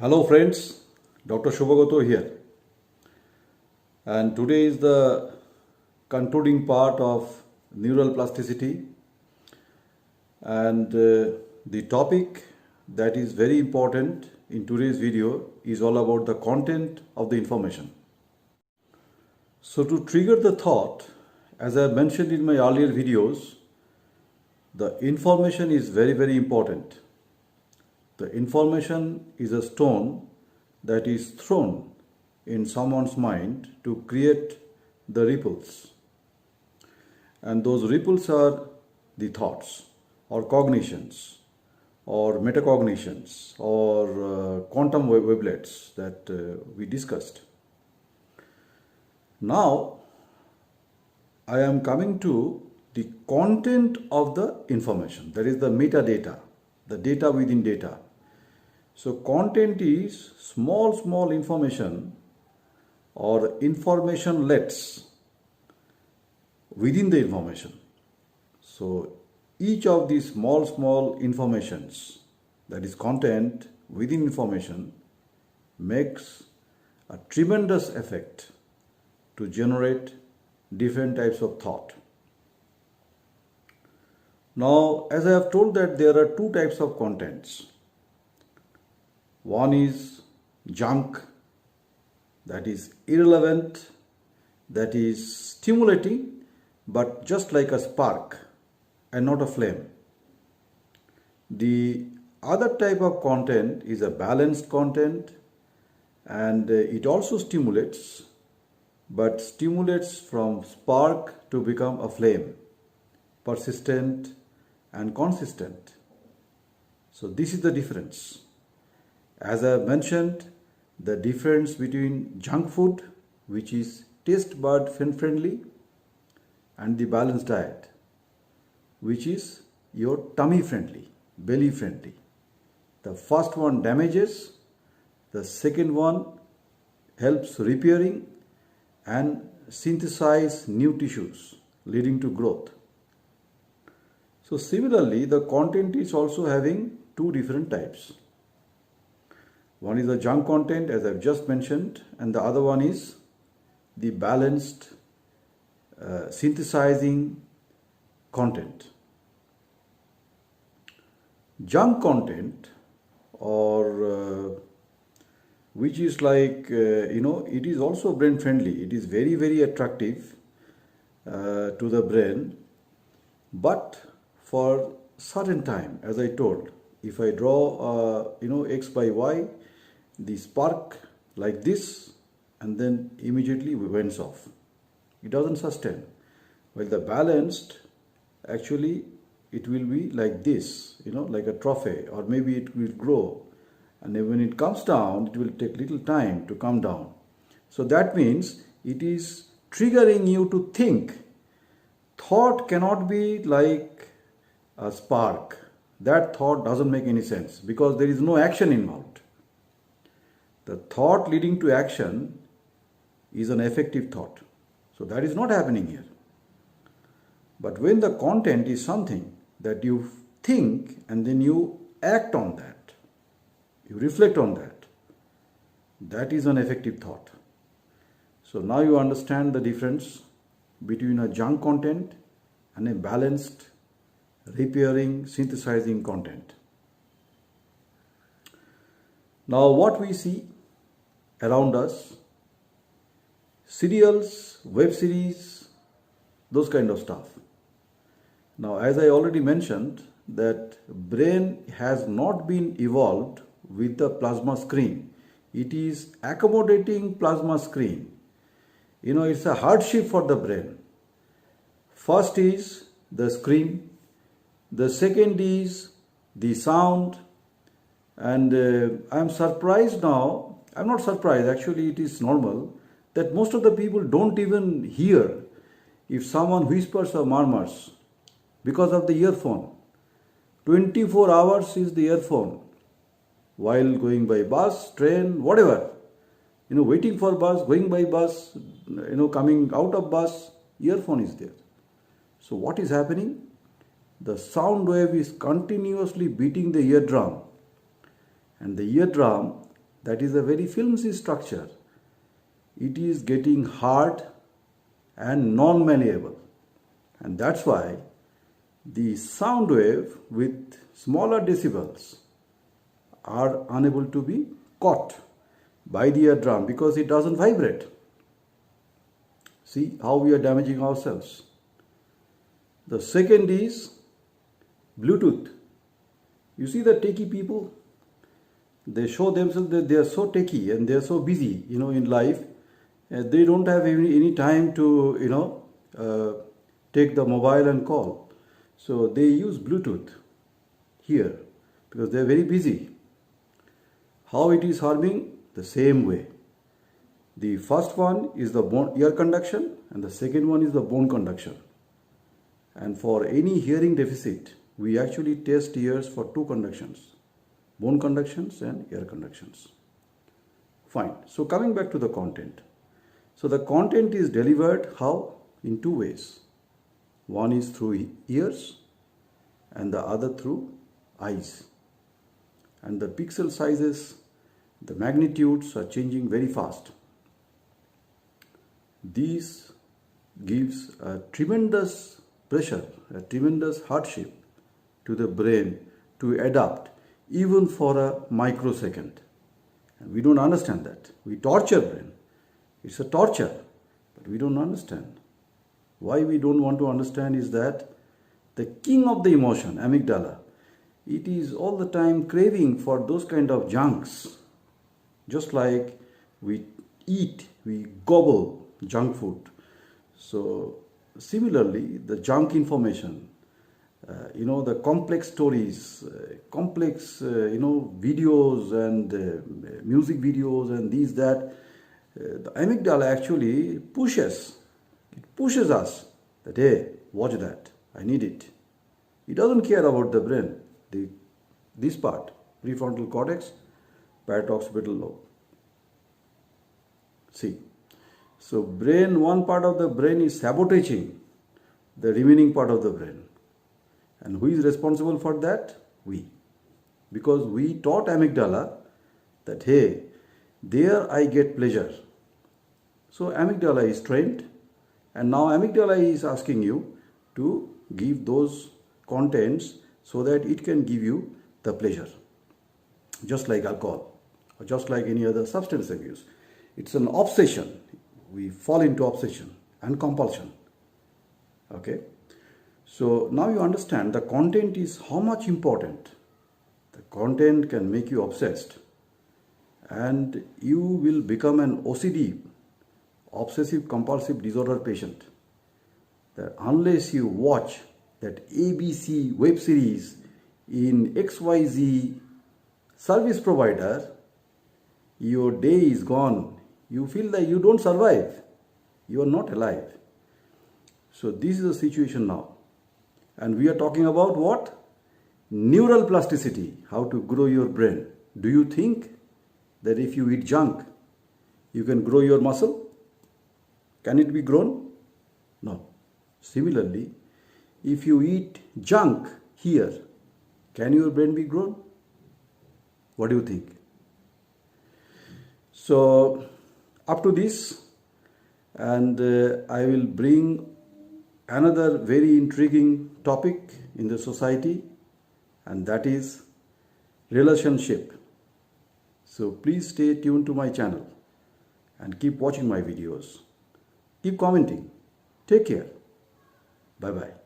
Hello friends, Dr. Subhagata here, and today is the concluding part of neural plasticity, and the topic that is very important in today's video is all about the content of the information. So to trigger the thought, as I mentioned in my earlier videos, the information is very important. The information is a stone that is thrown in someone's mind to create the ripples. And those ripples are the thoughts or cognitions or metacognitions or quantum wavelets that we discussed. Now, I am coming to the content of the information, that is the metadata, the data within data. So content is small information or informationlets within the information. So each of these small informations, that is content within information, makes a tremendous effect to generate different types of thought. Now, as I have told that there are two types of contents. One is junk, that is irrelevant, that is stimulating, but just like a spark and not a flame. The other type of content is a balanced content, and it also stimulates, but stimulates from spark to become a flame, persistent and consistent. So this is the difference. As I have mentioned, the difference between junk food, which is taste bud friendly, and the balanced diet, which is your tummy friendly, belly friendly. The first one damages, the second one helps repairing and synthesize new tissues, leading to growth. So similarly, the content is also having two different types. One is the junk content, as I've just mentioned, and the other one is the balanced synthesizing content. Junk content, or which is like, it is also brain friendly. It is very attractive to the brain, but for certain time, as I told, if I draw, X by Y, the spark like this, and then immediately went off. It doesn't sustain. While the balanced, actually, it will be like this, like a trophy, or maybe it will grow. And then when it comes down, it will take little time to come down. So that means it is triggering you to think. Thought cannot be like a spark. That thought doesn't make any sense because there is no action involved. The thought leading to action is an effective thought. So that is not happening here. But when the content is something that you think and then you act on that, you reflect on that, that is an effective thought. So now you understand the difference between a junk content and a balanced, repairing, synthesizing content. Now what we see around us, serials, web series, those kind of stuff. Now, as I already mentioned, that brain has not been evolved with the plasma screen. It is accommodating plasma screen. It's a hardship for the brain. First is the screen. The second is the sound. And I'm surprised now. I'm not surprised, actually it is normal, that most of the people don't even hear if someone whispers or murmurs because of the earphone. 24 hours is the earphone. While going by bus, train, whatever, waiting for bus, going by bus, coming out of bus, earphone is there. So what is happening? The sound wave is continuously beating the eardrum, and the eardrum that is a very flimsy structure. It is getting hard and non-malleable. And that's why the sound wave with smaller decibels are unable to be caught by the eardrum because it doesn't vibrate. See how we are damaging ourselves. The second is Bluetooth. You see the techie people, they show themselves that they are so techie and they are so busy, in life. They don't have any time to, take the mobile and call. So they use Bluetooth here because they are very busy. How it is harming? The same way. The first one is the ear conduction and the second one is the bone conduction. And for any hearing deficit, we actually test ears for two conductions, bone conductions and ear conductions. Fine. So coming back to the content. So the content is delivered how? In two ways. One is through ears and the other through eyes. And the pixel sizes, the magnitudes are changing very fast. This gives a tremendous pressure, a tremendous hardship to the brain to adapt even for a microsecond. And we don't understand that. We torture brain. It's a torture, but we don't understand. Why we don't want to understand is that the king of the emotion, amygdala, it is all the time craving for those kind of junks. Just like we eat, we gobble junk food. So similarly, the junk information, the complex stories, complex, videos and music videos and these, that, the amygdala actually pushes us that, hey, watch that, I need it. It doesn't care about the brain, this part, prefrontal cortex, parotoccipital lobe. See, so one part of the brain is sabotaging the remaining part of the brain. And who is responsible for that? We. Because we taught amygdala that, hey, there I get pleasure. So amygdala is trained, and now amygdala is asking you to give those contents so that it can give you the pleasure. Just like alcohol or just like any other substance abuse. It's an obsession. We fall into obsession and compulsion. Okay. So now you understand the content is how much important. The content can make you obsessed and you will become an OCD, obsessive compulsive disorder patient. That unless you watch that ABC web series in XYZ service provider, your day is gone. You feel that you don't survive. You are not alive. So this is the situation now. And we are talking about what? Neural plasticity, how to grow your brain. Do you think that if you eat junk, you can grow your muscle? Can it be grown? No. Similarly, if you eat junk here, can your brain be grown? What do you think? So, up to this, and I will bring another very intriguing topic in the society, and that is relationship. So please stay tuned to my channel and keep watching my videos. Keep commenting. Take care. Bye-bye.